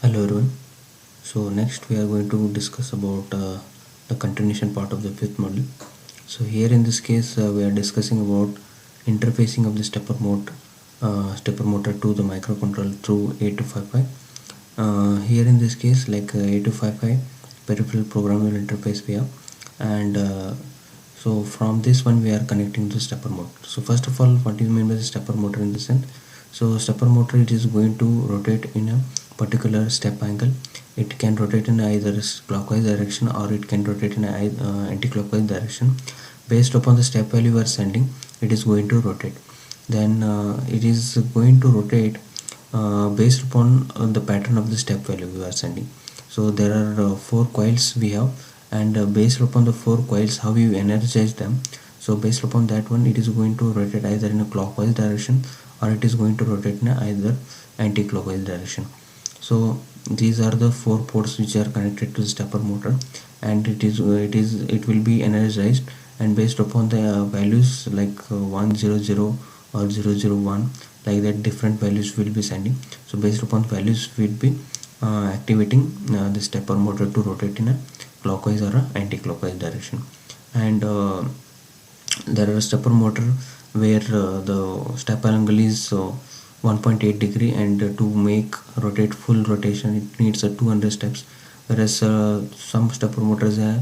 Hello everyone. So next we are going to discuss about the continuation part of the fifth module. So here in this case we are discussing about interfacing of the stepper motor to the microcontroller through 8255. Here in this case, like 8255 peripheral programmable interface we have, and so from this one we are connecting to stepper motor. So first of all, what is meant by the stepper motor in this sense? So stepper motor, it is going to rotate in a particular step angle. It can rotate in either clockwise direction or it can rotate in anti-clockwise direction. Based upon the step value you are sending, it is going to rotate. Then it is going to rotate based upon the pattern of the step value we are sending. So there are 4 coils we have, and based upon the 4 coils, how you energize them. So based upon that one, it is going to rotate either in a clockwise direction or it is going to rotate in either anti-clockwise direction. So these are the 4 ports which are connected to the stepper motor, and it will be energized, and based upon the values like 100 or 001, like that different values will be sending. So based upon values will be activating the stepper motor to rotate in a clockwise or a anti-clockwise direction. And there are stepper motor where the step angle is 1.8 degree, and to make rotate full rotation it needs 200 steps, whereas some stepper motors are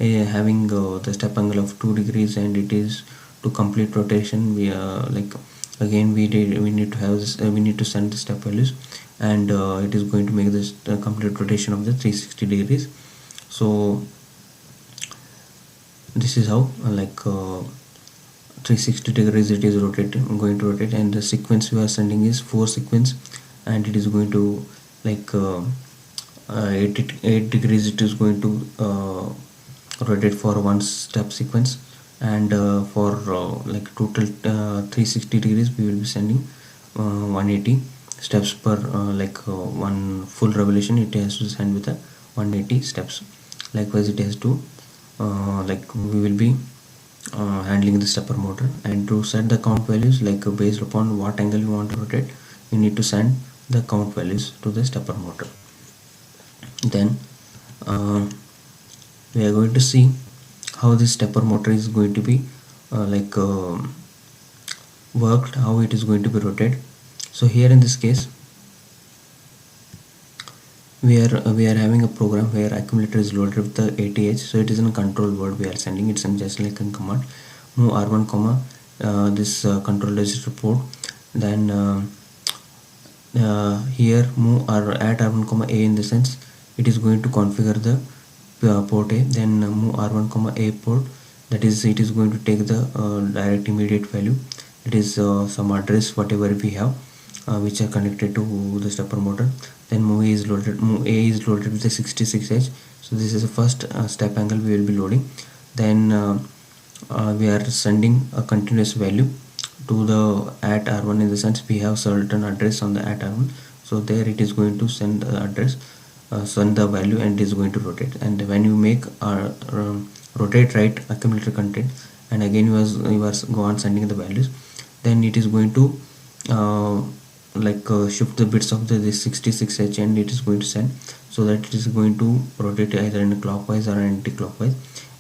having the step angle of 2 degrees, and it is to complete rotation we like again we need to have this we need to send the step values, and it is going to make this complete rotation of the 360 degrees. So this is how 360 degrees it is going to rotate, and the sequence we are sending is 4 sequence, and it is going to 8 degrees it is going to rotate for one step sequence, and for total 360 degrees we will be sending 180 steps per one full revolution it has to send with a 180 steps. Likewise it has to we will be handling the stepper motor, and to set the count values, based upon what angle you want to rotate, you need to send the count values to the stepper motor. Then we are going to see how this stepper motor is going to be worked, how it is going to be rotated. So here in this case we are having a program where accumulator is loaded with the ATH. So it is in a control word we are sending. It's in just like a command move R1 comma this control register port. Then here move or add R1 comma A, in the sense it is going to configure the port A. Then move R1 comma A port, that is it is going to take the direct immediate value. It is some address whatever we have which are connected to the stepper motor. Then move A is loaded with the 66H. So this is the first step angle we will be loading. Then we are sending a continuous value to the at R1, in the sense we have certain address on the at R1. So there it is going to send the address, send the value, and it is going to rotate. And when you make rotate right accumulator content, and again you are go on sending the values, then it is going to shift the bits of this 66H, and it is going to send, so that it is going to rotate either in a clockwise or anti-clockwise.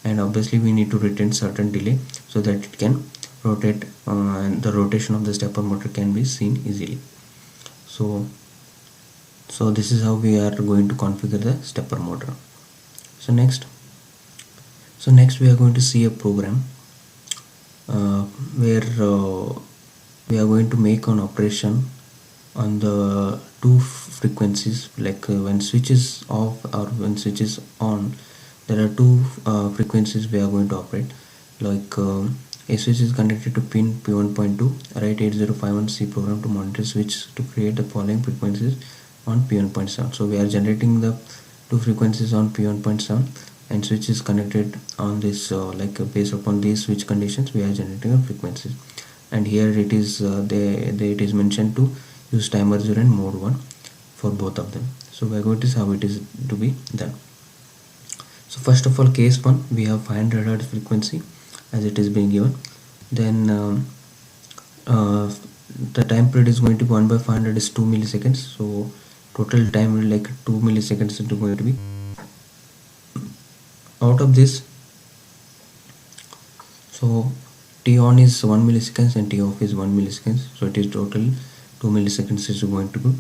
And obviously we need to retain certain delay so that it can rotate, and the rotation of the stepper motor can be seen easily. So this is how we are going to configure the stepper motor. So next we are going to see a program where we are going to make an operation on the 2 frequencies, when switch is off or when switch is on. There are 2 frequencies we are going to operate. A switch is connected to pin P1.2. Write 8051C program to monitor switch to create the following frequencies on P1.7. So we are generating the 2 frequencies on P1.7, and switch is connected on this based upon these switch conditions we are generating the frequencies. And here it is it is mentioned to use timer 0 and mode 1 for both of them. So we are going to see how it is to be done. So first of all, case 1, we have 500 Hz frequency as it is being given. Then the time period is going to be 1 by 500 is 2 milliseconds. So total time will like 2 milliseconds is going to be. Out of this, so t on is 1 milliseconds and t off is 1 milliseconds, so it is total 2 milliseconds is going to be.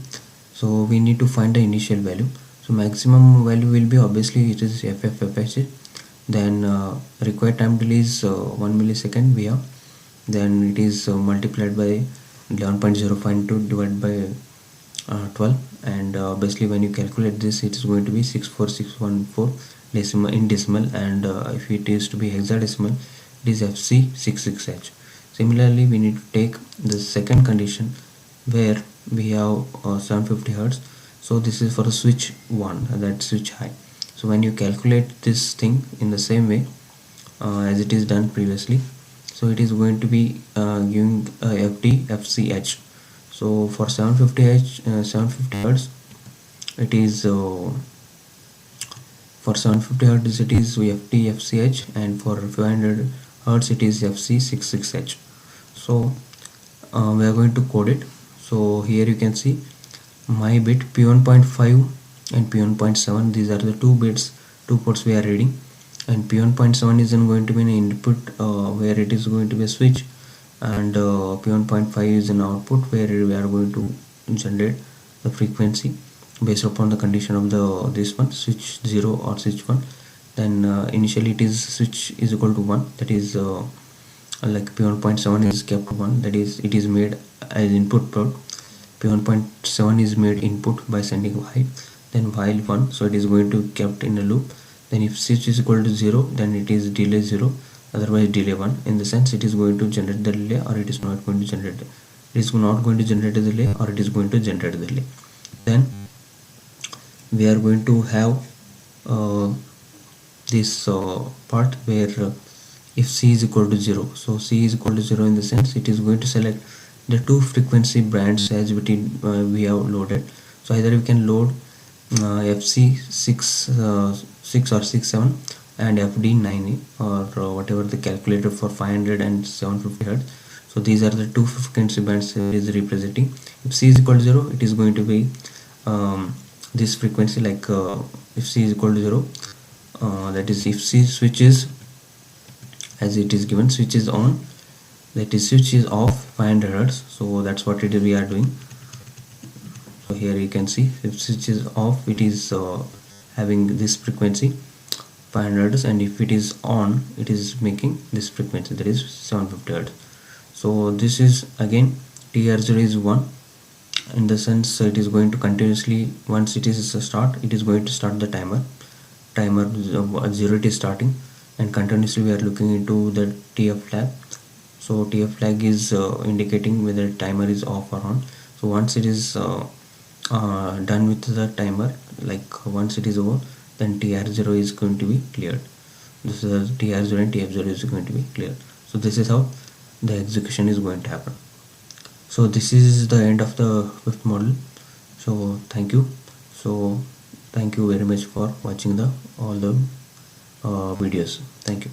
So we need to find the initial value. So maximum value will be, obviously it is FFFH, then required time delay is 1 millisecond we have, then it is multiplied by 11.05 into divided by 12, and obviously when you calculate this, it is going to be 64614 decimal in decimal, and if it is to be hexadecimal, it is FC66H. Similarly, we need to take the second condition where we have 750 Hertz. So this is for the switch 1, that switch high. So when you calculate this thing in the same way as it is done previously, so it is going to be giving FD FCH. So for 750 Hertz, it is for 750 Hertz it is FD FCH, and for 500 Hertz it is FC66H. So we are going to code it. So here you can see my bit P1.5 and P1.7, these are the two ports we are reading, and P1.7 is going to be an input where it is going to be a switch, and P1.5 is an output where we are going to generate the frequency based upon the condition of the this one, switch 0 or switch 1. Then initially it is switch is equal to 1, that is like P1.7 is kept 1, that is it is made as input port. P1.7 is made input by sending while, then while 1, so it is going to kept in a loop. Then if switch is equal to 0, then it is delay 0, otherwise delay 1. In the sense, it is going to generate the delay or it is not going to generate. It is not going to generate a delay or it is going to generate a delay. Then we are going to have this part where if C is equal to 0, so C is equal to 0 in the sense it is going to select the two frequency bands as we have loaded. So either you can load FC6 or 67 and FD9 or whatever the calculator for 500 and 750 Hertz. So these are the two frequency bands it is representing. If C is equal to 0, it is going to be this frequency, like if C is equal to 0, that is if C switches as it is given, switch is on, that is switch is off 500 Hertz. So that's what it is we are doing. So here you can see if switch is off, it is having this frequency 500 Hertz, and if it is on, it is making this frequency, that is 750 Hertz. So this is again TR0 is 1, in the sense it is going to continuously, once it is a start, it is going to start the timer 0 it is starting, and continuously we are looking into the TF flag. So TF flag is indicating whether timer is off or on. So once it is done with the timer, like once it is over, then TR0 is going to be cleared. This is TR0 and TF0 is going to be cleared. So this is how the execution is going to happen. So this is the end of the fifth model. So thank you. So thank you very much for watching all the videos. Thank you.